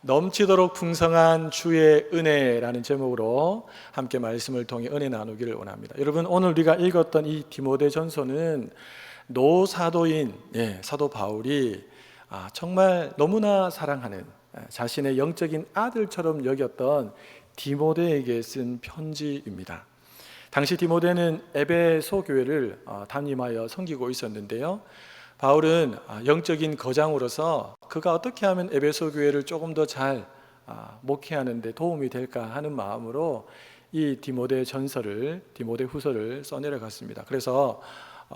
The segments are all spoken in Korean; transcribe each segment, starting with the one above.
넘치도록 풍성한 주의 은혜라는 제목으로 함께 말씀을 통해 은혜 나누기를 원합니다. 여러분, 오늘 우리가 읽었던 이 디모데전서는 노사도인 사도 바울이 정말 너무나 사랑하는 자신의 영적인 아들처럼 여겼던 디모데에게 쓴 편지입니다. 당시 디모데는 에베소 교회를 담임하여 섬기고 있었는데요, 바울은 영적인 거장으로서 그가 어떻게 하면 에베소 교회를 조금 더 잘 목회하는 데 도움이 될까 하는 마음으로 이 디모데 전서를, 디모데 후서를 써내려갔습니다. 그래서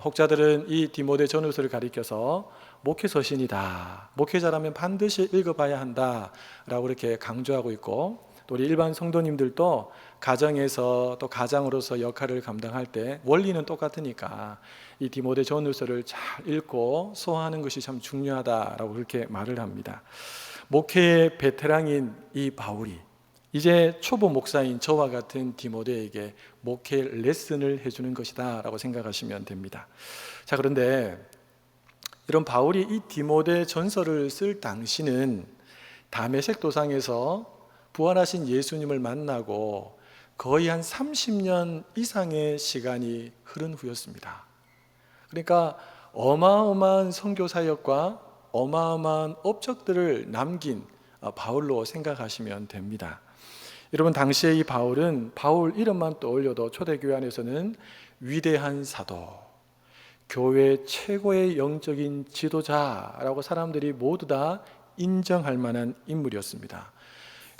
혹자들은 이 디모데 전후서를 가리켜서 목회서신이다, 목회자라면 반드시 읽어봐야 한다 라고 이렇게 강조하고 있고, 또 우리 일반 성도님들도 가정에서 또 가장으로서 역할을 감당할 때 원리는 똑같으니까 이 디모데 전후서를 잘 읽고 소화하는 것이 참 중요하다라고 그렇게 말을 합니다. 목회의 베테랑인 이 바울이 이제 초보 목사인 저와 같은 디모데에게 목회 레슨을 해주는 것이다 라고 생각하시면 됩니다. 자, 그런데 이런 바울이 이 디모데 전서를 쓸 당시는 다메섹 도상에서 부활하신 예수님을 만나고 거의 한 30년 이상의 시간이 흐른 후였습니다. 그러니까 어마어마한 선교 사역과 어마어마한 업적들을 남긴 바울로 생각하시면 됩니다. 여러분, 당시에 이 바울은 바울 이름만 떠올려도 초대교회 안에서는 위대한 사도, 교회 최고의 영적인 지도자라고 사람들이 모두 다 인정할 만한 인물이었습니다.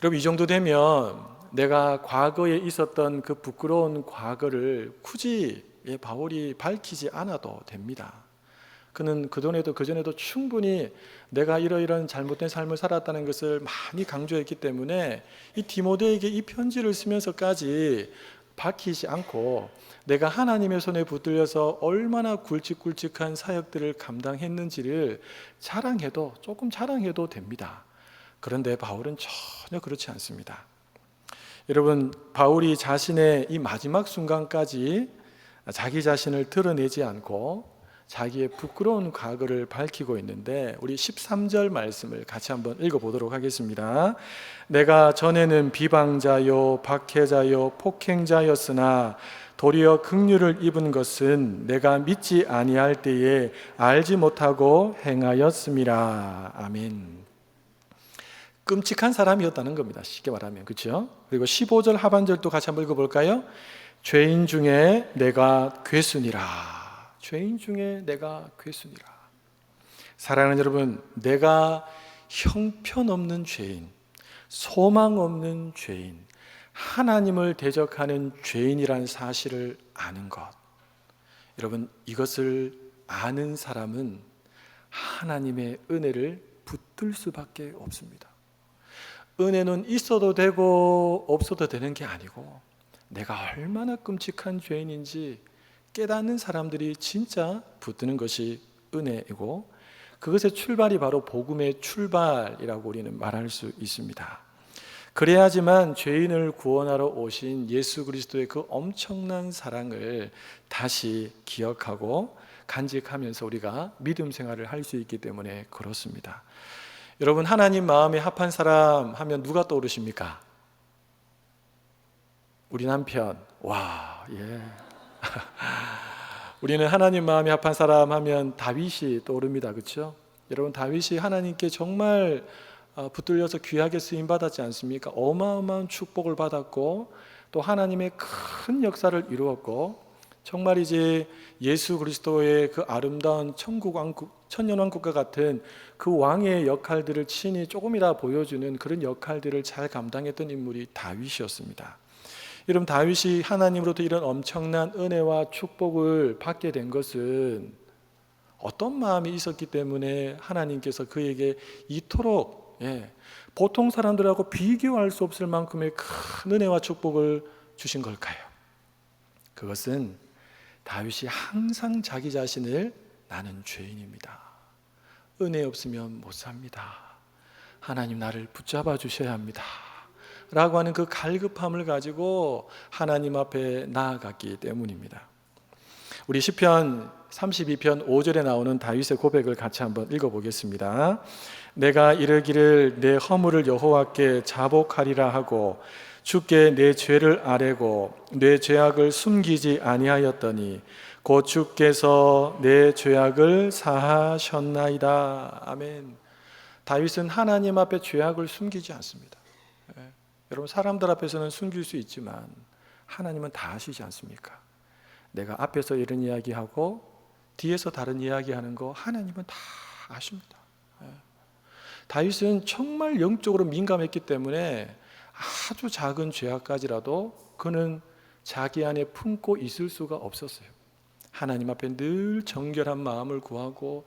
여러분, 이 정도 되면 내가 과거에 있었던 그 부끄러운 과거를 굳이 바울이 밝히지 않아도 됩니다. 그는 그전에도 충분히 내가 이러이러한 잘못된 삶을 살았다는 것을 많이 강조했기 때문에 이 디모데에게 이 편지를 쓰면서까지 밝히지 않고 내가 하나님의 손에 붙들려서 얼마나 굵직굵직한 사역들을 감당했는지를 조금 자랑해도 됩니다. 그런데 바울은 전혀 그렇지 않습니다. 여러분, 바울이 자신의 이 마지막 순간까지 자기 자신을 드러내지 않고 자기의 부끄러운 과거를 밝히고 있는데, 우리 13절 말씀을 같이 한번 읽어보도록 하겠습니다. 내가 전에는 비방자요 박해자요 폭행자였으나 도리어 긍휼을 입은 것은 내가 믿지 아니할 때에 알지 못하고 행하였음이라. 아멘. 끔찍한 사람이었다는 겁니다, 쉽게 말하면. 그렇죠? 그리고 15절 하반절도 같이 한번 읽어볼까요? 죄인 중에 내가 괴순이라. 죄인 중에 내가 괴순이라. 사랑하는 여러분, 내가 형편없는 죄인, 소망 없는 죄인, 하나님을 대적하는 죄인이란 사실을 아는 것, 여러분, 이것을 아는 사람은 하나님의 은혜를 붙들 수밖에 없습니다. 은혜는 있어도 되고 없어도 되는 게 아니고, 내가 얼마나 끔찍한 죄인인지 깨닫는 사람들이 진짜 붙드는 것이 은혜이고, 그것의 출발이 바로 복음의 출발이라고 우리는 말할 수 있습니다. 그래야지만 죄인을 구원하러 오신 예수 그리스도의 그 엄청난 사랑을 다시 기억하고 간직하면서 우리가 믿음 생활을 할 수 있기 때문에 그렇습니다. 여러분, 하나님 마음에 합한 사람 하면 누가 떠오르십니까? 우리 남편. 와, 예. 우리는 하나님 마음에 합한 사람 하면 다윗이 떠오릅니다. 그렇죠? 여러분, 다윗이 하나님께 정말 붙들려서 귀하게 쓰임 받았지 않습니까? 어마어마한 축복을 받았고 또 하나님의 큰 역사를 이루었고, 정말 이제 예수 그리스도의 그 아름다운 천년왕국과 같은 그 왕의 역할들을 친히 조금이라 보여주는 그런 역할들을 잘 감당했던 인물이 다윗이었습니다. 여러분, 다윗이 하나님으로부터 이런 엄청난 은혜와 축복을 받게 된 것은 어떤 마음이 있었기 때문에 하나님께서 그에게 이토록 보통 사람들하고 비교할 수 없을 만큼의 큰 은혜와 축복을 주신 걸까요? 그것은 다윗이 항상 자기 자신을 나는 죄인입니다, 은혜 없으면 못 삽니다, 하나님 나를 붙잡아 주셔야 합니다 라고 하는 그 갈급함을 가지고 하나님 앞에 나아갔기 때문입니다. 우리 시편 32편 5절에 나오는 다윗의 고백을 같이 한번 읽어보겠습니다. 내가 이르기를 내 허물을 여호와께 자복하리라 하고 주께 내 죄를 아뢰고 내 죄악을 숨기지 아니하였더니 곧 주께서 내 죄악을 사하셨나이다. 아멘. 다윗은 하나님 앞에 죄악을 숨기지 않습니다. 여러분, 사람들 앞에서는 숨길 수 있지만 하나님은 다 아시지 않습니까? 내가 앞에서 이런 이야기하고 뒤에서 다른 이야기하는 거 하나님은 다 아십니다. 다윗은 정말 영적으로 민감했기 때문에 아주 작은 죄악까지라도 그는 자기 안에 품고 있을 수가 없었어요. 하나님 앞에 늘 정결한 마음을 구하고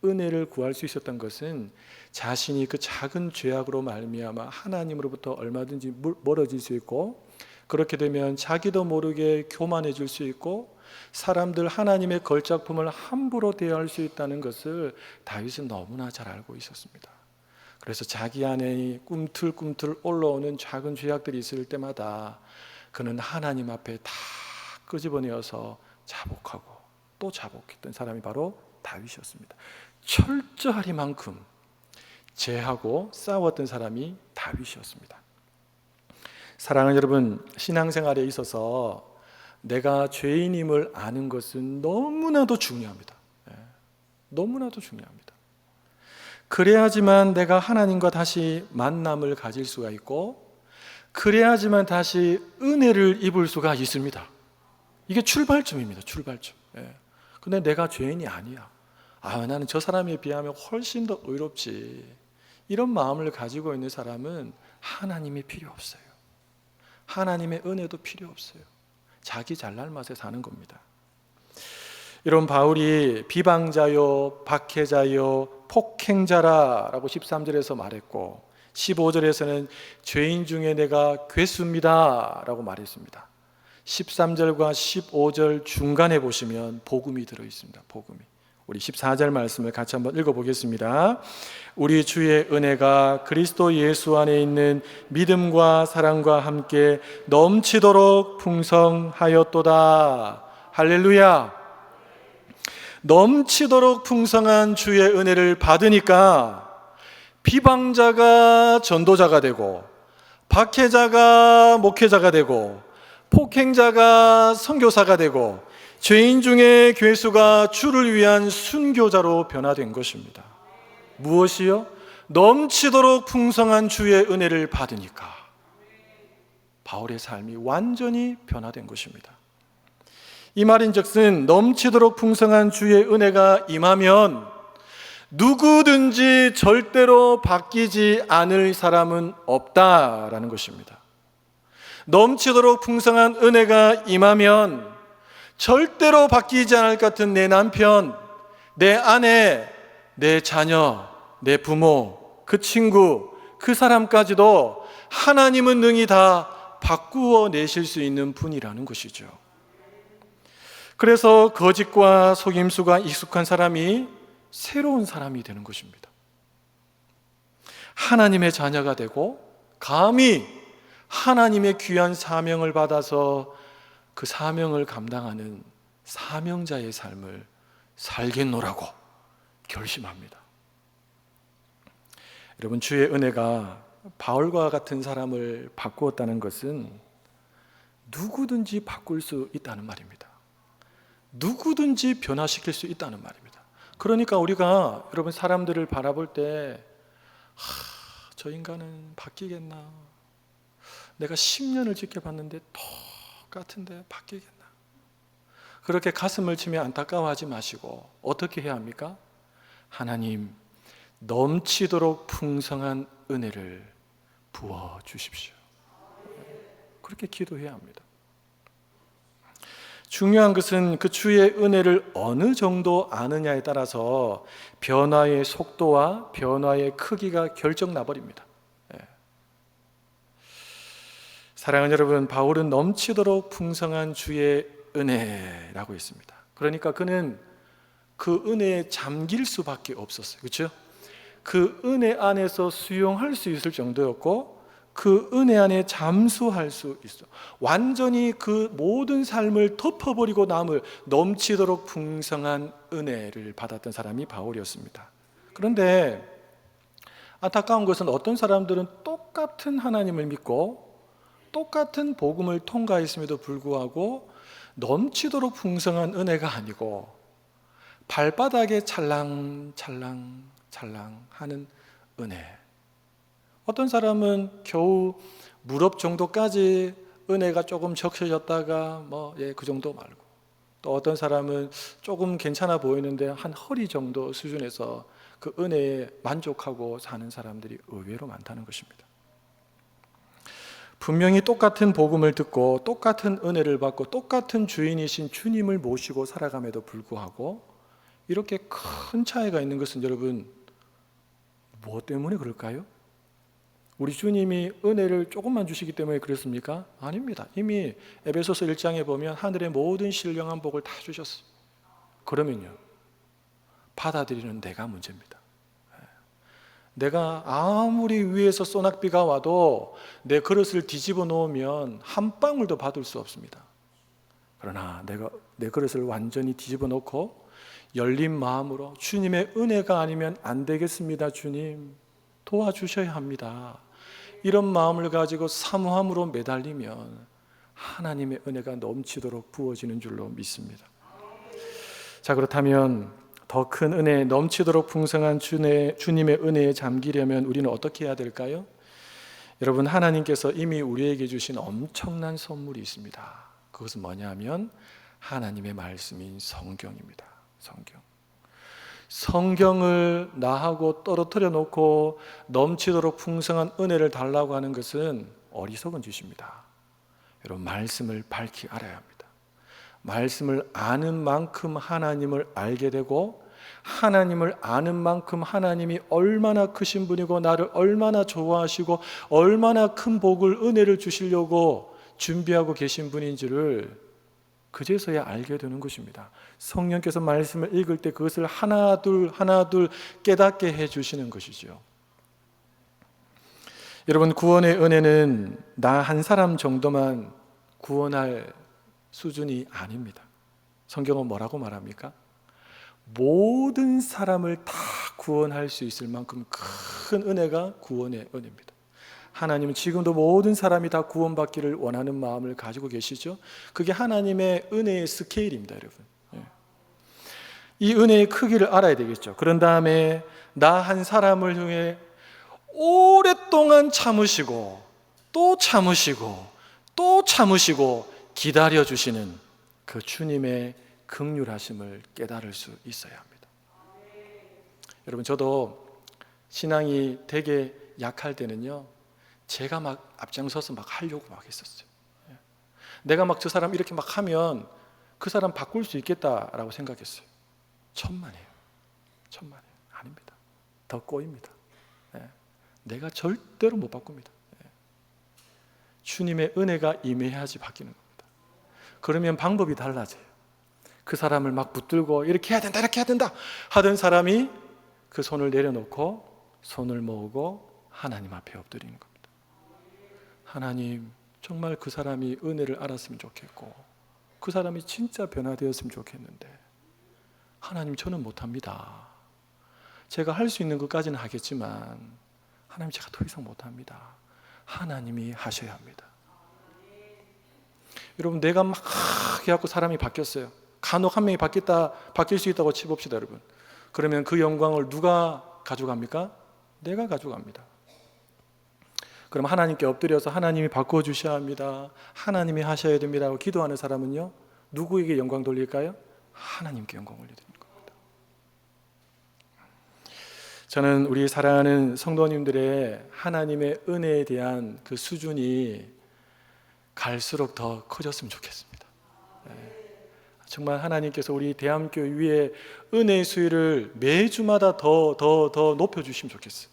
은혜를 구할 수 있었던 것은 자신이 그 작은 죄악으로 말미암아 하나님으로부터 얼마든지 멀어질 수 있고, 그렇게 되면 자기도 모르게 교만해질 수 있고 사람들 하나님의 걸작품을 함부로 대할 수 있다는 것을 다윗은 너무나 잘 알고 있었습니다. 그래서 자기 안에 꿈틀꿈틀 올라오는 작은 죄악들이 있을 때마다 그는 하나님 앞에 다 끄집어내어서 자복하고 또 자복했던 사람이 바로 다윗이었습니다. 철저하리만큼 죄하고 싸웠던 사람이 다윗이었습니다. 사랑하는 여러분, 신앙생활에 있어서 내가 죄인임을 아는 것은 너무나도 중요합니다. 너무나도 중요합니다. 그래야지만 내가 하나님과 다시 만남을 가질 수가 있고, 그래야지만 다시 은혜를 입을 수가 있습니다. 이게 출발점입니다. 출발점. 근데 내가 죄인이 아니야. 나는 저 사람에 비하면 훨씬 더 의롭지. 이런 마음을 가지고 있는 사람은 하나님이 필요 없어요. 하나님의 은혜도 필요 없어요. 자기 잘날 맛에 사는 겁니다. 이런 바울이 비방자요, 박해자요, 폭행자라라고 13절에서 말했고 15절에서는 죄인 중에 내가 괴수입니다 라고 말했습니다. 13절과 15절 중간에 보시면 복음이 들어있습니다. 복음이. 우리 14절 말씀을 같이 한번 읽어보겠습니다. 우리 주의 은혜가 그리스도 예수 안에 있는 믿음과 사랑과 함께 넘치도록 풍성하였도다. 할렐루야. 넘치도록 풍성한 주의 은혜를 받으니까 비방자가 전도자가 되고, 박해자가 목회자가 되고, 폭행자가 선교사가 되고, 죄인 중에 괴수가 주를 위한 순교자로 변화된 것입니다. 무엇이요? 넘치도록 풍성한 주의 은혜를 받으니까 바울의 삶이 완전히 변화된 것입니다. 이 말인즉슨 넘치도록 풍성한 주의 은혜가 임하면 누구든지 절대로 바뀌지 않을 사람은 없다라는 것입니다. 넘치도록 풍성한 은혜가 임하면 절대로 바뀌지 않을 것 같은 내 남편, 내 아내, 내 자녀, 내 부모, 그 친구, 그 사람까지도 하나님은 능히 다 바꾸어 내실 수 있는 분이라는 것이죠. 그래서 거짓과 속임수가 익숙한 사람이 새로운 사람이 되는 것입니다. 하나님의 자녀가 되고 감히 하나님의 귀한 사명을 받아서 그 사명을 감당하는 사명자의 삶을 살겠노라고 결심합니다. 여러분, 주의 은혜가 바울과 같은 사람을 바꾸었다는 것은 누구든지 바꿀 수 있다는 말입니다. 누구든지 변화시킬 수 있다는 말입니다. 그러니까 우리가 여러분 사람들을 바라볼 때 저 인간은 바뀌겠나? 내가 10년을 지켜봤는데 똑같은데 바뀌겠나? 그렇게 가슴을 치며 안타까워하지 마시고 어떻게 해야 합니까? 하나님, 넘치도록 풍성한 은혜를 부어주십시오. 그렇게 기도해야 합니다. 중요한 것은 그 주의 은혜를 어느 정도 아느냐에 따라서 변화의 속도와 변화의 크기가 결정나버립니다. 사랑하는 여러분, 바울은 넘치도록 풍성한 주의 은혜라고 했습니다. 그러니까 그는 그 은혜에 잠길 수밖에 없었어요. 그렇죠? 그 은혜 안에서 수용할 수 있을 정도였고, 그 은혜 안에 잠수할 수 있어. 완전히 그 모든 삶을 덮어버리고 남을 넘치도록 풍성한 은혜를 받았던 사람이 바울이었습니다. 그런데 안타까운 것은 어떤 사람들은 똑같은 하나님을 믿고 똑같은 복음을 통과했음에도 불구하고 넘치도록 풍성한 은혜가 아니고 발바닥에 찰랑찰랑 하는 은혜. 어떤 사람은 겨우 무릎 정도까지 은혜가 조금 적셔졌다가 그 정도 말고, 또 어떤 사람은 조금 괜찮아 보이는데 한 허리 정도 수준에서 그 은혜에 만족하고 사는 사람들이 의외로 많다는 것입니다. 분명히 똑같은 복음을 듣고 똑같은 은혜를 받고 똑같은 주인이신 주님을 모시고 살아감에도 불구하고 이렇게 큰 차이가 있는 것은 여러분 무엇 때문에 그럴까요? 우리 주님이 은혜를 조금만 주시기 때문에 그렇습니까? 아닙니다. 이미 에베소서 1장에 보면 하늘의 모든 신령한 복을 다 주셨어요. 그러면요, 받아들이는 내가 문제입니다. 내가 아무리 위에서 소낙비가 와도 내 그릇을 뒤집어 놓으면 한 방울도 받을 수 없습니다. 그러나 내가 내 그릇을 완전히 뒤집어 놓고 열린 마음으로 주님의 은혜가 아니면 안 되겠습니다. 주님 도와주셔야 합니다. 이런 마음을 가지고 사모함으로 매달리면 하나님의 은혜가 넘치도록 부어지는 줄로 믿습니다. 자, 그렇다면 더 큰 은혜, 넘치도록 풍성한 주님의 은혜에 잠기려면 우리는 어떻게 해야 될까요? 여러분, 하나님께서 이미 우리에게 주신 엄청난 선물이 있습니다. 그것은 뭐냐면 하나님의 말씀인 성경입니다. 성경을 나하고 떨어뜨려 놓고 넘치도록 풍성한 은혜를 달라고 하는 것은 어리석은 짓입니다. 여러분, 말씀을 밝히 알아야 합니다. 말씀을 아는 만큼 하나님을 알게 되고, 하나님을 아는 만큼 하나님이 얼마나 크신 분이고 나를 얼마나 좋아하시고 얼마나 큰 복을, 은혜를 주시려고 준비하고 계신 분인지를 그제서야 알게 되는 것입니다. 성령께서 말씀을 읽을 때 그것을 하나둘 깨닫게 해주시는 것이죠. 여러분, 구원의 은혜는 나 한 사람 정도만 구원할 수준이 아닙니다. 성경은 뭐라고 말합니까? 모든 사람을 다 구원할 수 있을 만큼 큰 은혜가 구원의 은혜입니다. 하나님은 지금도 모든 사람이 다 구원받기를 원하는 마음을 가지고 계시죠. 그게 하나님의 은혜의 스케일입니다, 여러분. 이 은혜의 크기를 알아야 되겠죠. 그런 다음에 나 한 사람을 향해 오랫동안 참으시고 또 참으시고 또 참으시고 기다려주시는 그 주님의 긍휼하심을 깨달을 수 있어야 합니다. 여러분, 저도 신앙이 되게 약할 때는요, 제가 막 앞장서서 막 하려고 막 했었어요. 내가 막 저 사람 이렇게 막 하면 그 사람 바꿀 수 있겠다라고 생각했어요. 천만에요. 아닙니다. 더 꼬입니다. 내가 절대로 못 바꿉니다. 주님의 은혜가 임해야지 바뀌는 겁니다. 그러면 방법이 달라져요. 그 사람을 막 붙들고 이렇게 해야 된다, 이렇게 해야 된다 하던 사람이 그 손을 내려놓고 손을 모으고 하나님 앞에 엎드리는 겁니다. 하나님, 정말 그 사람이 은혜를 알았으면 좋겠고 그 사람이 진짜 변화되었으면 좋겠는데 하나님, 저는 못합니다. 제가 할 수 있는 것까지는 하겠지만 하나님, 제가 더 이상 못합니다. 하나님이 하셔야 합니다. 여러분, 내가 막 해갖고 사람이 바뀌었어요. 간혹 한 명이 바뀔 수 있다고 치봅시다, 여러분. 그러면 그 영광을 누가 가져갑니까? 내가 가져갑니다. 그럼 하나님께 엎드려서 하나님이 바꿔주셔야 합니다, 하나님이 하셔야 됩니다 하고 기도하는 사람은요, 누구에게 영광 돌릴까요? 하나님께 영광 올려드립니다. 저는 우리 사랑하는 성도님들의 하나님의 은혜에 대한 그 수준이 갈수록 더 커졌으면 좋겠습니다. 정말 하나님께서 우리 대한교회 위에 은혜의 수위를 매주마다 더 높여주시면 좋겠어요.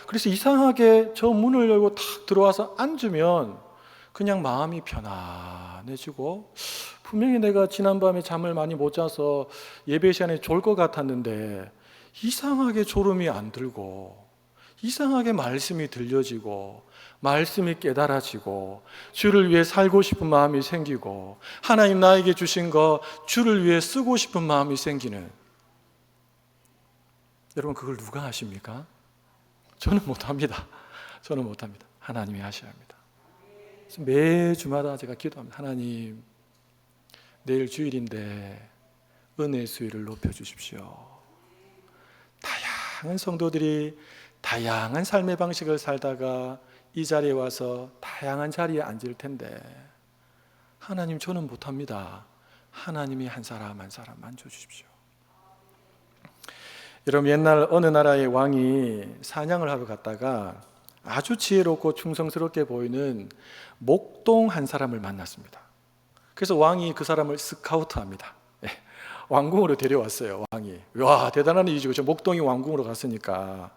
그래서 이상하게 저 문을 열고 탁 들어와서 앉으면 그냥 마음이 편안해지고, 분명히 내가 지난밤에 잠을 많이 못 자서 예배 시간에 졸 것 같았는데 이상하게 졸음이 안 들고, 이상하게 말씀이 들려지고 말씀이 깨달아지고 주를 위해 살고 싶은 마음이 생기고 하나님 나에게 주신 거 주를 위해 쓰고 싶은 마음이 생기는, 여러분 그걸 누가 하십니까? 저는 못합니다. 저는 못합니다. 하나님이 하셔야 합니다. 매주마다 제가 기도합니다. 하나님, 내일 주일인데 은혜의 수위를 높여주십시오. 다양한 성도들이 다양한 삶의 방식을 살다가 이 자리에 와서 다양한 자리에 앉을 텐데 하나님, 저는 못합니다. 하나님이 한 사람 한 사람 만져주십시오. 여러분, 옛날 어느 나라의 왕이 사냥을 하러 갔다가 아주 지혜롭고 충성스럽게 보이는 목동 한 사람을 만났습니다. 그래서 왕이 그 사람을 스카우트합니다. 왕궁으로 데려왔어요. 왕이. 와, 대단한 일이죠. 저 목동이 왕궁으로 갔으니까.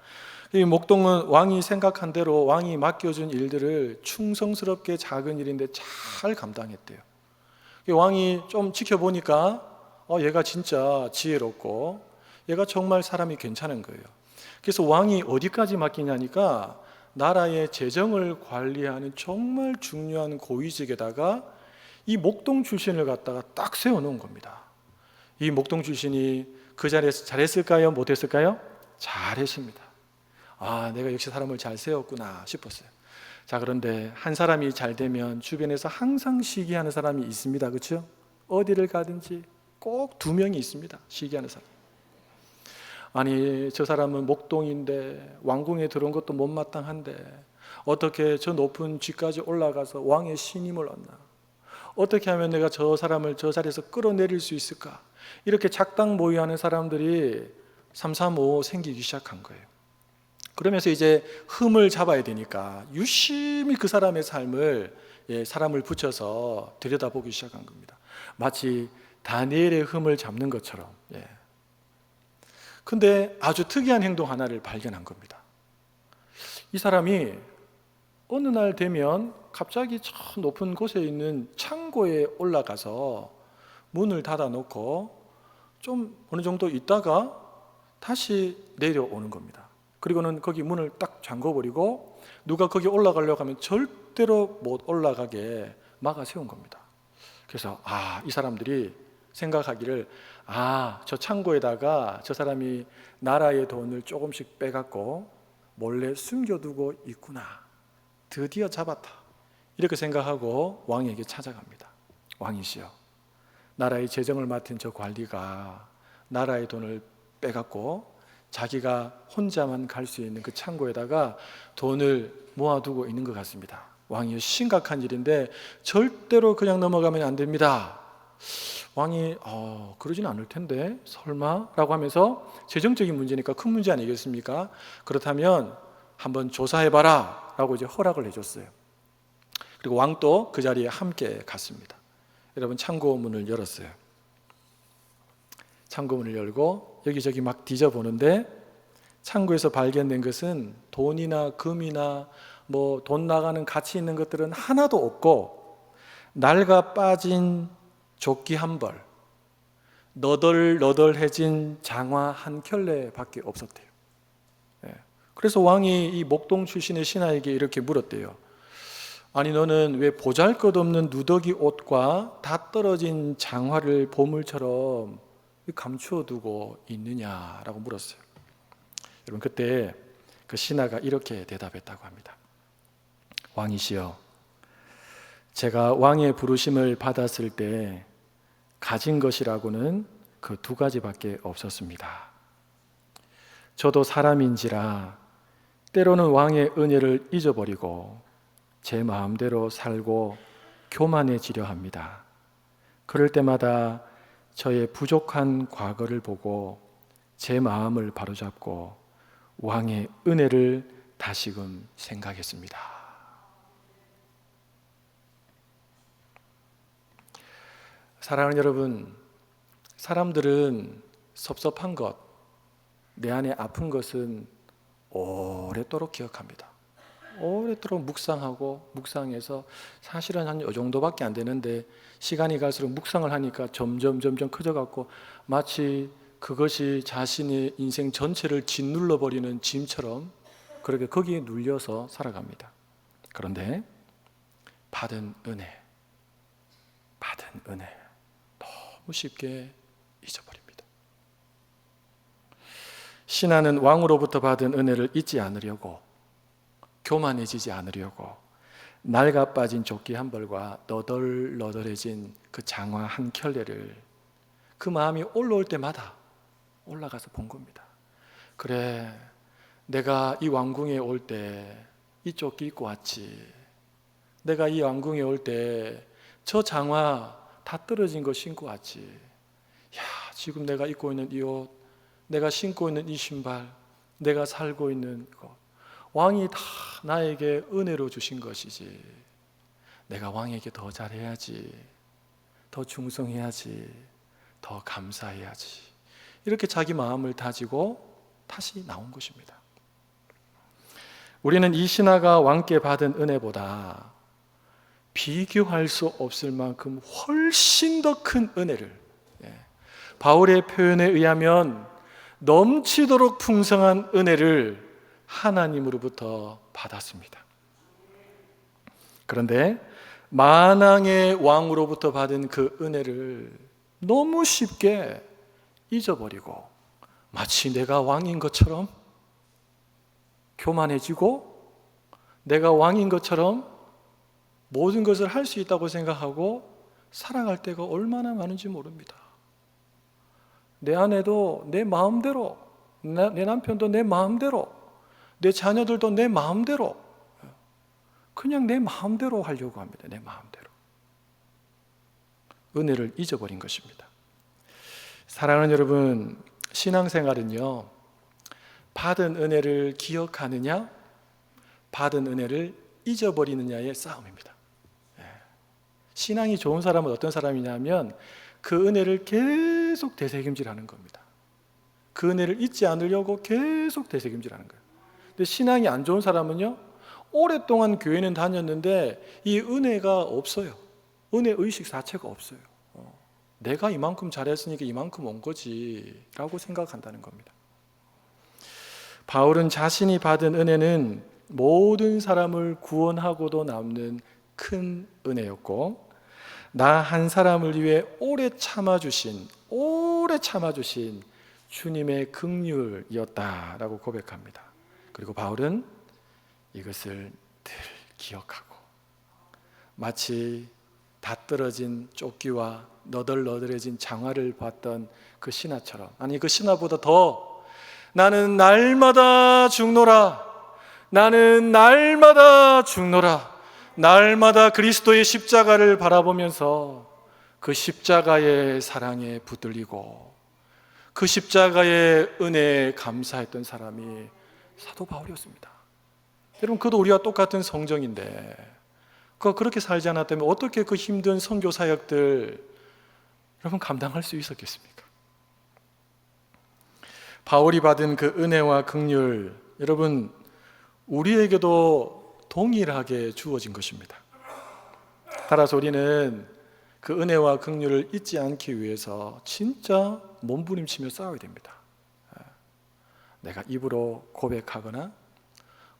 이 목동은 왕이 생각한 대로 왕이 맡겨준 일들을 충성스럽게 작은 일인데 잘 감당했대요. 왕이 좀 지켜보니까 얘가 진짜 지혜롭고 얘가 정말 사람이 괜찮은 거예요. 그래서 왕이 어디까지 맡기냐니까 나라의 재정을 관리하는 정말 중요한 고위직에다가 이 목동 출신을 갖다가 딱 세워놓은 겁니다. 이 목동 출신이 그 자리에서 잘했을까요? 못했을까요? 잘했습니다. 내가 역시 사람을 잘 세웠구나 싶었어요. 자, 그런데 한 사람이 잘 되면 주변에서 항상 시기하는 사람이 있습니다. 그렇죠? 어디를 가든지 꼭 2명이 있습니다. 시기하는 사람. 아니, 저 사람은 목동인데 왕궁에 들어온 것도 못마땅한데 어떻게 저 높은 쥐까지 올라가서 왕의 신임을 얻나? 어떻게 하면 내가 저 사람을 저 자리에서 끌어내릴 수 있을까? 이렇게 작당모의하는 사람들이 3, 4, 5 생기기 시작한 거예요. 그러면서 이제 흠을 잡아야 되니까 유심히 그 사람의 삶을 사람을 붙여서 들여다보기 시작한 겁니다. 마치 다니엘의 흠을 잡는 것처럼. 근데 아주 특이한 행동 하나를 발견한 겁니다. 이 사람이 어느 날 되면 갑자기 저 높은 곳에 있는 창고에 올라가서 문을 닫아놓고 좀 어느 정도 있다가 다시 내려오는 겁니다. 그리고는 거기 문을 딱 잠궈버리고 누가 거기 올라가려고 하면 절대로 못 올라가게 막아 세운 겁니다. 그래서 이 사람들이 생각하기를 저 창고에다가 저 사람이 나라의 돈을 조금씩 빼갖고 몰래 숨겨두고 있구나. 드디어 잡았다. 이렇게 생각하고 왕에게 찾아갑니다. 왕이시여, 나라의 재정을 맡은 저 관리가 나라의 돈을 빼갖고 자기가 혼자만 갈 수 있는 그 창고에다가 돈을 모아두고 있는 것 같습니다. 왕이여, 심각한 일인데 절대로 그냥 넘어가면 안 됩니다. 왕이 그러진 않을 텐데 설마? 라고 하면서 재정적인 문제니까 큰 문제 아니겠습니까? 그렇다면 한번 조사해봐라 라고 이제 허락을 해줬어요. 그리고 왕도 그 자리에 함께 갔습니다. 여러분, 창고 문을 열었어요. 창고 문을 열고 여기저기 막 뒤져보는데 창고에서 발견된 것은 돈이나 금이나 뭐 돈 나가는 가치 있는 것들은 하나도 없고 낡아 빠진 조끼 한 벌, 너덜너덜해진 장화 한 켤레밖에 없었대요. 그래서 왕이 이 목동 출신의 신하에게 이렇게 물었대요. 아니, 너는 왜 보잘것없는 누더기 옷과 다 떨어진 장화를 보물처럼 감추어 두고 있느냐라고 물었어요. 여러분, 그때 그 신하가 이렇게 대답했다고 합니다. 왕이시여, 제가 왕의 부르심을 받았을 때 가진 것이라고는 그 2가지밖에 없었습니다. 저도 사람인지라 때로는 왕의 은혜를 잊어버리고 제 마음대로 살고 교만해지려 합니다. 그럴 때마다 저의 부족한 과거를 보고 제 마음을 바로잡고 왕의 은혜를 다시금 생각했습니다. 사랑하는 여러분, 사람들은 섭섭한 것, 내 안에 아픈 것은 오랫도록 기억합니다. 오랫도록 묵상하고 묵상해서 사실은 한 이 정도밖에 안 되는데 시간이 갈수록 묵상을 하니까 점점 커져갖고 마치 그것이 자신의 인생 전체를 짓눌러 버리는 짐처럼 그렇게 거기에 눌려서 살아갑니다. 그런데 받은 은혜 너무 쉽게 잊어버립니다. 신하는 왕으로부터 받은 은혜를 잊지 않으려고, 교만해지지 않으려고 낡아 빠진 조끼 한 벌과 너덜너덜해진 그 장화 한 켤레를 그 마음이 올라올 때마다 올라가서 본 겁니다. 그래, 내가 이 왕궁에 올 때 이 조끼 입고 왔지. 내가 이 왕궁에 올 때 저 장화 다 떨어진 거 신고 왔지. 야, 지금 내가 입고 있는 이 옷, 내가 신고 있는 이 신발, 내가 살고 있는 것, 왕이 다 나에게 은혜로 주신 것이지. 내가 왕에게 더 잘해야지, 더 충성해야지, 더 감사해야지. 이렇게 자기 마음을 다지고 다시 나온 것입니다. 우리는 이 신하가 왕께 받은 은혜보다 비교할 수 없을 만큼 훨씬 더 큰 은혜를, 바울의 표현에 의하면 넘치도록 풍성한 은혜를 하나님으로부터 받았습니다. 그런데 만왕의 왕으로부터 받은 그 은혜를 너무 쉽게 잊어버리고 마치 내가 왕인 것처럼 교만해지고 내가 왕인 것처럼 모든 것을 할 수 있다고 생각하고 살아갈 때가 얼마나 많은지 모릅니다. 내 아내도 내 마음대로, 내 남편도 내 마음대로, 내 자녀들도 내 마음대로, 그냥 내 마음대로 하려고 합니다. 내 마음대로. 은혜를 잊어버린 것입니다. 사랑하는 여러분, 신앙생활은요, 받은 은혜를 기억하느냐, 받은 은혜를 잊어버리느냐의 싸움입니다. 신앙이 좋은 사람은 어떤 사람이냐면 그 은혜를 계속 되새김질하는 겁니다. 그 은혜를 잊지 않으려고 계속 되새김질하는 거예요. 근데 신앙이 안 좋은 사람은요, 오랫동안 교회는 다녔는데 이 은혜가 없어요. 은혜 의식 자체가 없어요. 내가 이만큼 잘했으니까 이만큼 온 거지 라고 생각한다는 겁니다. 바울은 자신이 받은 은혜는 모든 사람을 구원하고도 남는 큰 은혜였고, 나 한 사람을 위해 오래 참아주신 주님의 긍휼이었다라고 고백합니다. 그리고 바울은 이것을 늘 기억하고 마치 다 떨어진 조끼와 너덜너덜해진 장화를 봤던 그 신하처럼, 아니 그 신하보다 더 나는 날마다 죽노라, 나는 날마다 죽노라, 날마다 그리스도의 십자가를 바라보면서 그 십자가의 사랑에 붙들리고 그 십자가의 은혜에 감사했던 사람이 사도 바울이었습니다. 여러분, 그도 우리와 똑같은 성정인데 그렇게 살지 않았다면 어떻게 그 힘든 선교 사역들 여러분 감당할 수 있었겠습니까? 바울이 받은 그 은혜와 긍휼, 여러분 우리에게도 동일하게 주어진 것입니다. 따라서 우리는 그 은혜와 긍휼을 잊지 않기 위해서 진짜 몸부림치며 싸워야 됩니다. 내가 입으로 고백하거나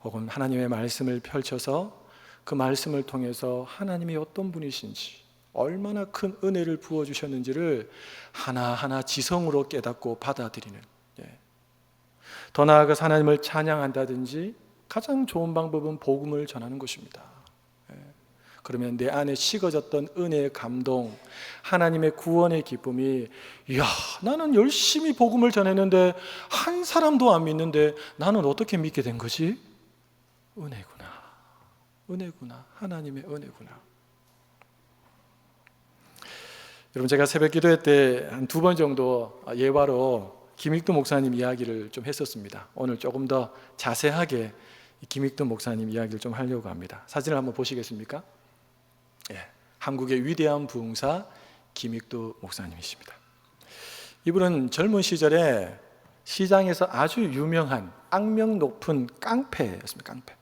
혹은 하나님의 말씀을 펼쳐서 그 말씀을 통해서 하나님이 어떤 분이신지, 얼마나 큰 은혜를 부어주셨는지를 하나하나 지성으로 깨닫고 받아들이는, 더 나아가서 하나님을 찬양한다든지 가장 좋은 방법은 복음을 전하는 것입니다. 그러면 내 안에 식어졌던 은혜의 감동, 하나님의 구원의 기쁨이, 이야, 나는 열심히 복음을 전했는데 한 사람도 안 믿는데 나는 어떻게 믿게 된 거지? 은혜구나, 하나님의 은혜구나. 여러분, 제가 새벽 기도회 때 한 2번 정도 예화로 김익두 목사님 이야기를 좀 했었습니다. 오늘 조금 더 자세하게 김익두 목사님 이야기를 좀 하려고 합니다. 사진을 한번 보시겠습니까? 한국의 위대한 부흥사 김익두 목사님이십니다. 이분은 젊은 시절에 시장에서 아주 유명한 악명 높은 깡패였습니다. 깡패.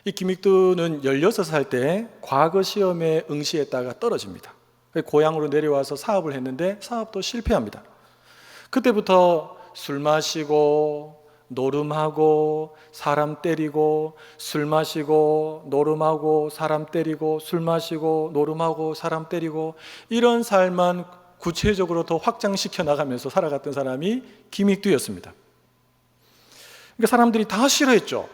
이 김익두는 16살 때 과거 시험에 응시했다가 떨어집니다. 고향으로 내려와서 사업을 했는데 사업도 실패합니다. 그때부터 술 마시고 노름하고 사람 때리고 술 마시고 노름하고 사람 때리고 술 마시고 노름하고 사람 때리고 이런 삶만 구체적으로 더 확장시켜 나가면서 살아갔던 사람이 김익두였습니다. 그러니까 사람들이 다 싫어했죠.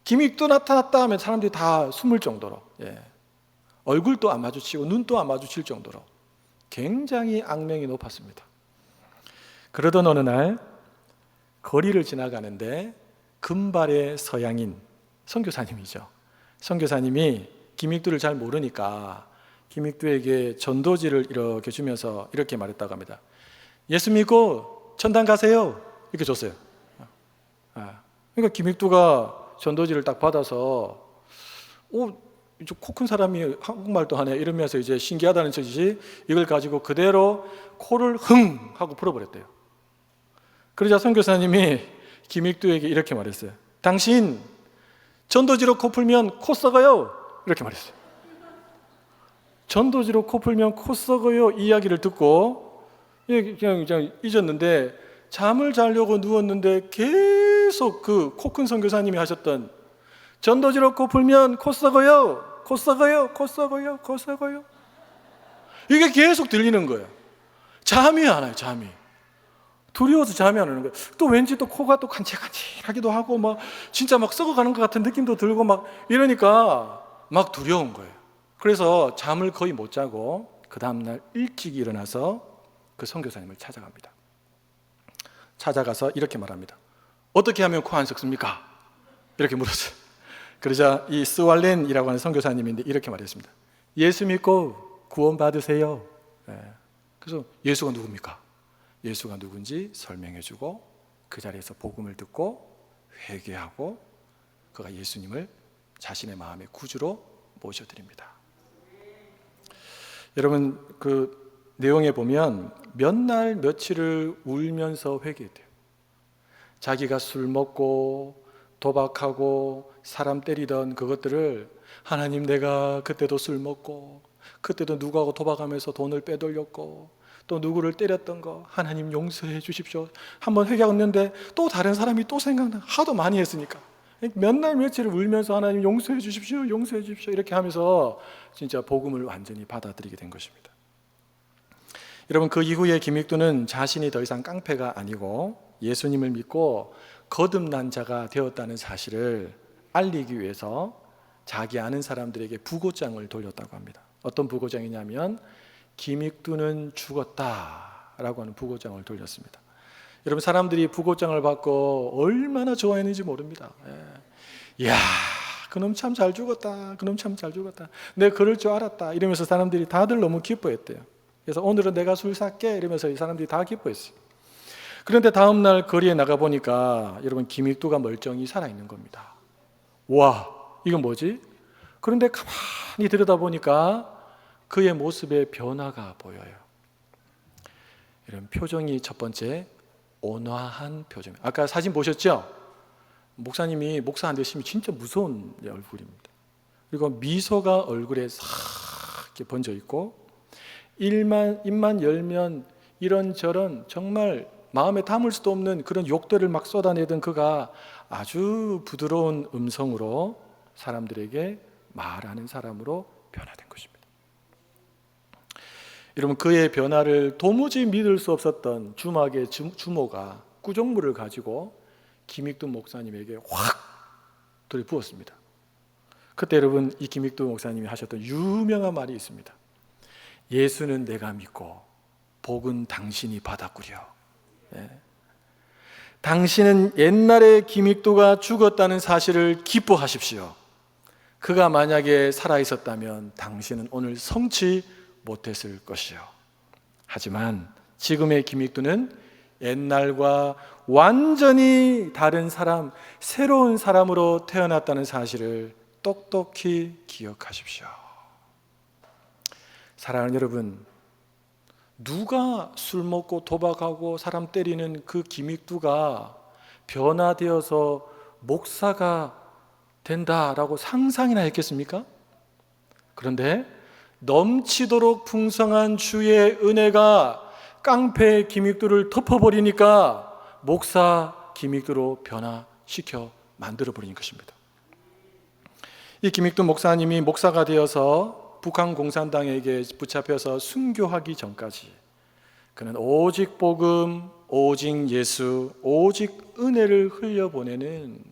김익두 나타났다 하면 사람들이 다 숨을 정도로, 얼굴도 안 마주치고 눈도 안 마주칠 정도로 굉장히 악명이 높았습니다. 그러던 어느 날 거리를 지나가는데 금발의 서양인 선교사님이죠. 선교사님이 김익두를 잘 모르니까 김익두에게 전도지를 이렇게 주면서 이렇게 말했다고 합니다. 예수 믿고 천당 가세요. 이렇게 줬어요. 그러니까 김익두가 전도지를 딱 받아서 코 큰 사람이 한국말도 하네 이러면서 이제 신기하다는 뜻이지 이걸 가지고 그대로 코를 흥 하고 풀어버렸대요. 그러자 선교사님이 김익두에게 이렇게 말했어요. 당신 전도지로 코 풀면 코 썩어요. 이렇게 말했어요. 전도지로 코 풀면 코 썩어요 이야기를 듣고 그냥 잊었는데 잠을 자려고 누웠는데 계속 그 코 큰 선교사님이 하셨던 전도지로 코 풀면 코 썩어요. 코 썩어요. 코 썩어요. 코 썩어요. 이게 계속 들리는 거예요. 잠이 안 와요. 잠이. 두려워서 잠이 안 오는 거예요. 또 왠지 또 코가 또 간질간질하기도 하고 막 진짜 막 썩어가는 것 같은 느낌도 들고 막 이러니까 막 두려운 거예요. 그래서 잠을 거의 못 자고 그 다음날 일찍 일어나서 그 선교사님을 찾아갑니다. 찾아가서 이렇게 말합니다. 어떻게 하면 코 안 썩습니까? 이렇게 물었어요. 그러자 이 스왈렌이라고 하는 선교사님인데 이렇게 말했습니다. 예수 믿고 구원 받으세요. 그래서 예수가 누굽니까? 예수가 누군지 설명해주고 그 자리에서 복음을 듣고 회개하고 그가 예수님을 자신의 마음의 구주로 모셔드립니다. 여러분 그 내용에 보면 몇 날 며칠을 울면서 회개했대요. 자기가 술 먹고 도박하고 사람 때리던 그것들을 하나님 내가 그때도 술 먹고 그때도 누구하고 도박하면서 돈을 빼돌렸고 또 누구를 때렸던 거 하나님 용서해 주십시오. 한번 회개했는데 또 다른 사람이 또 생각나. 하도 많이 했으니까 몇 날 며칠을 울면서 하나님 용서해 주십시오. 용서해 주십시오. 이렇게 하면서 진짜 복음을 완전히 받아들이게 된 것입니다. 여러분 그 이후에 김익두는 자신이 더 이상 깡패가 아니고 예수님을 믿고 거듭난 자가 되었다는 사실을 알리기 위해서 자기 아는 사람들에게 부고장을 돌렸다고 합니다. 어떤 부고장이냐면 김익두는 죽었다라고 하는 부고장을 돌렸습니다. 여러분 사람들이 부고장을 받고 얼마나 좋아했는지 모릅니다. 이야 그놈 참 잘 죽었다. 그놈 참 잘 죽었다. 내가 그럴 줄 알았다. 이러면서 사람들이 다들 너무 기뻐했대요. 그래서 오늘은 내가 술 살게 이러면서 이 사람들이 다 기뻐했어요. 그런데 다음날 거리에 나가보니까 여러분 김익두가 멀쩡히 살아있는 겁니다. 와 이건 뭐지? 그런데 가만히 들여다보니까 그의 모습에 변화가 보여요. 이런 표정이 첫 번째 온화한 표정. 아까 사진 보셨죠? 목사님이 목사 안 되시면 진짜 무서운 얼굴입니다. 그리고 미소가 얼굴에 싹 이렇게 번져 있고 입만 열면 이런저런 정말 마음에 담을 수도 없는 그런 욕들을 막 쏟아내던 그가 아주 부드러운 음성으로 사람들에게 말하는 사람으로 변화된 것입니다. 여러분 그의 변화를 도무지 믿을 수 없었던 주막의 주모가 꾸종물을 가지고 김익두 목사님에게 확 들이부었습니다. 그때 여러분 이 김익두 목사님이 하셨던 유명한 말이 있습니다. 예수는 내가 믿고 복은 당신이 받았구려. 당신은 옛날에 김익두가 죽었다는 사실을 기뻐하십시오. 그가 만약에 살아있었다면 당신은 오늘 성취 못했을 것이요. 하지만 지금의 김익두는 옛날과 완전히 다른 사람, 새로운 사람으로 태어났다는 사실을 똑똑히 기억하십시오. 사랑하는 여러분, 누가 술 먹고 도박하고 사람 때리는 그 김익두가 변화되어서 목사가 된다라고 상상이나 했겠습니까? 그런데 넘치도록 풍성한 주의 은혜가 깡패 김익두를 덮어버리니까 목사 기믹도로 변화시켜 만들어버린 것입니다. 이 김익두 목사님이 목사가 되어서 북한 공산당에게 붙잡혀서 순교하기 전까지 그는 오직 복음, 오직 예수, 오직 은혜를 흘려보내는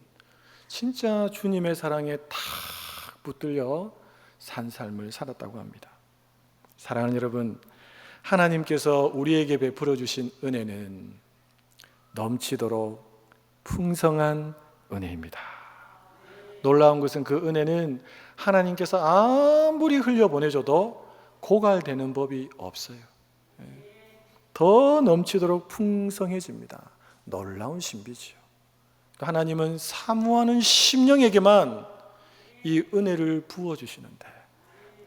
진짜 주님의 사랑에 탁 붙들려 산 삶을 살았다고 합니다. 사랑하는 여러분, 하나님께서 우리에게 베풀어 주신 은혜는 넘치도록 풍성한 은혜입니다. 놀라운 것은 그 은혜는 하나님께서 아무리 흘려보내줘도 고갈되는 법이 없어요. 더 넘치도록 풍성해집니다. 놀라운 신비지요. 하나님은 사모하는 심령에게만 이 은혜를 부어주시는데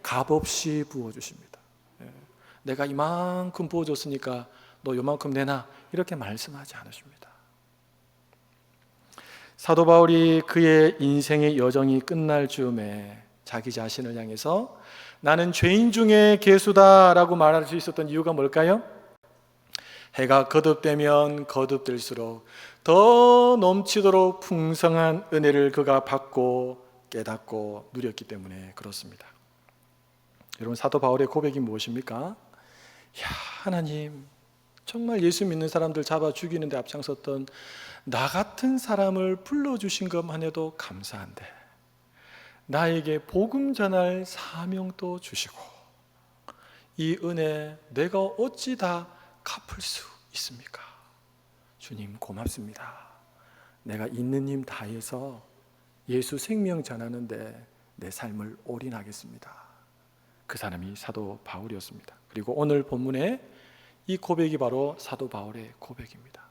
값없이 부어주십니다. 내가 이만큼 부어줬으니까 너 요만큼 내놔, 이렇게 말씀하지 않으십니다. 사도 바울이 그의 인생의 여정이 끝날 즈음에 자기 자신을 향해서 나는 죄인 중에 괴수다라고 말할 수 있었던 이유가 뭘까요? 해가 거듭되면 거듭될수록 더 넘치도록 풍성한 은혜를 그가 받고 깨닫고 누렸기 때문에 그렇습니다. 여러분, 사도 바울의 고백이 무엇입니까? 하나님, 정말 예수 믿는 사람들 잡아 죽이는데 앞장섰던 나 같은 사람을 불러주신 것만 해도 감사한데 나에게 복음 전할 사명도 주시고 이 은혜 내가 어찌 다 갚을 수 있습니까? 주님 고맙습니다. 내가 있는 힘 다해서 예수 생명 전하는데 내 삶을 올인하겠습니다. 그 사람이 사도 바울이었습니다. 그리고 오늘 본문에 이 고백이 바로 사도 바울의 고백입니다.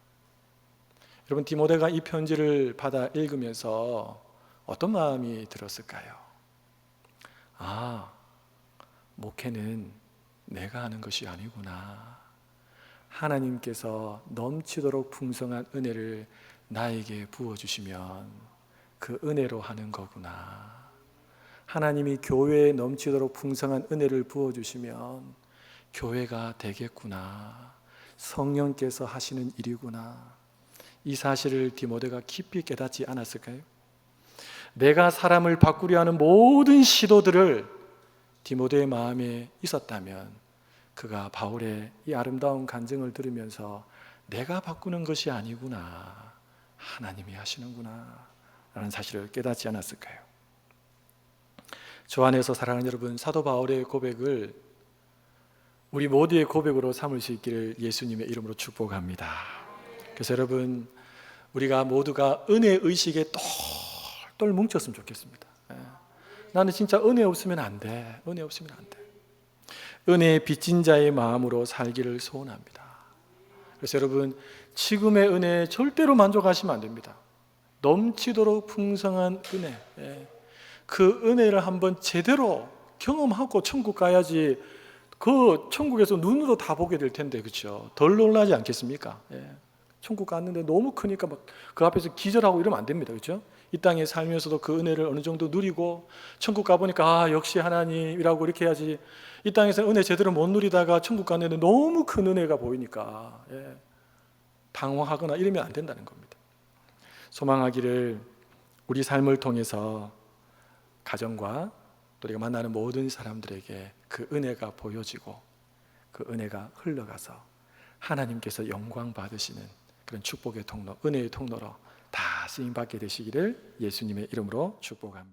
여러분, 디모데가 이 편지를 받아 읽으면서 어떤 마음이 들었을까요? 목회는 내가 하는 것이 아니구나. 하나님께서 넘치도록 풍성한 은혜를 나에게 부어주시면 그 은혜로 하는 거구나. 하나님이 교회에 넘치도록 풍성한 은혜를 부어주시면 교회가 되겠구나. 성령께서 하시는 일이구나. 이 사실을 디모데가 깊이 깨닫지 않았을까요? 내가 사람을 바꾸려 하는 모든 시도들을 디모데의 마음에 있었다면 그가 바울의 이 아름다운 간증을 들으면서 내가 바꾸는 것이 아니구나, 하나님이 하시는구나 라는 사실을 깨닫지 않았을까요? 저 안에서 사랑하는 여러분, 사도 바울의 고백을 우리 모두의 고백으로 삼을 수 있기를 예수님의 이름으로 축복합니다. 그래서 여러분, 우리가 모두가 은혜 의식에 똘똘 뭉쳤으면 좋겠습니다. 나는 진짜 은혜 없으면 안 돼. 은혜 없으면 안 돼. 은혜의 빚진 자의 마음으로 살기를 소원합니다. 그래서 여러분, 지금의 은혜에 절대로 만족하시면 안 됩니다. 넘치도록 풍성한 은혜, 그 은혜를 한번 제대로 경험하고 천국 가야지 그 천국에서 눈으로 다 보게 될 텐데, 그렇죠? 덜 놀라지 않겠습니까? 천국 갔는데 너무 크니까 막 그 앞에서 기절하고 이러면 안 됩니다. 그렇죠? 이 땅에 살면서도 그 은혜를 어느 정도 누리고 천국 가보니까 역시 하나님이라고 이렇게 해야지. 이 땅에서 은혜 제대로 못 누리다가 천국 갔는데 너무 큰 은혜가 보이니까 방황하거나 이러면 안 된다는 겁니다. 소망하기를 우리 삶을 통해서 가정과 또 우리가 만나는 모든 사람들에게 그 은혜가 보여지고 그 은혜가 흘러가서 하나님께서 영광 받으시는 그런 축복의 통로, 은혜의 통로로 다 쓰임받게 되시기를 예수님의 이름으로 축복합니다.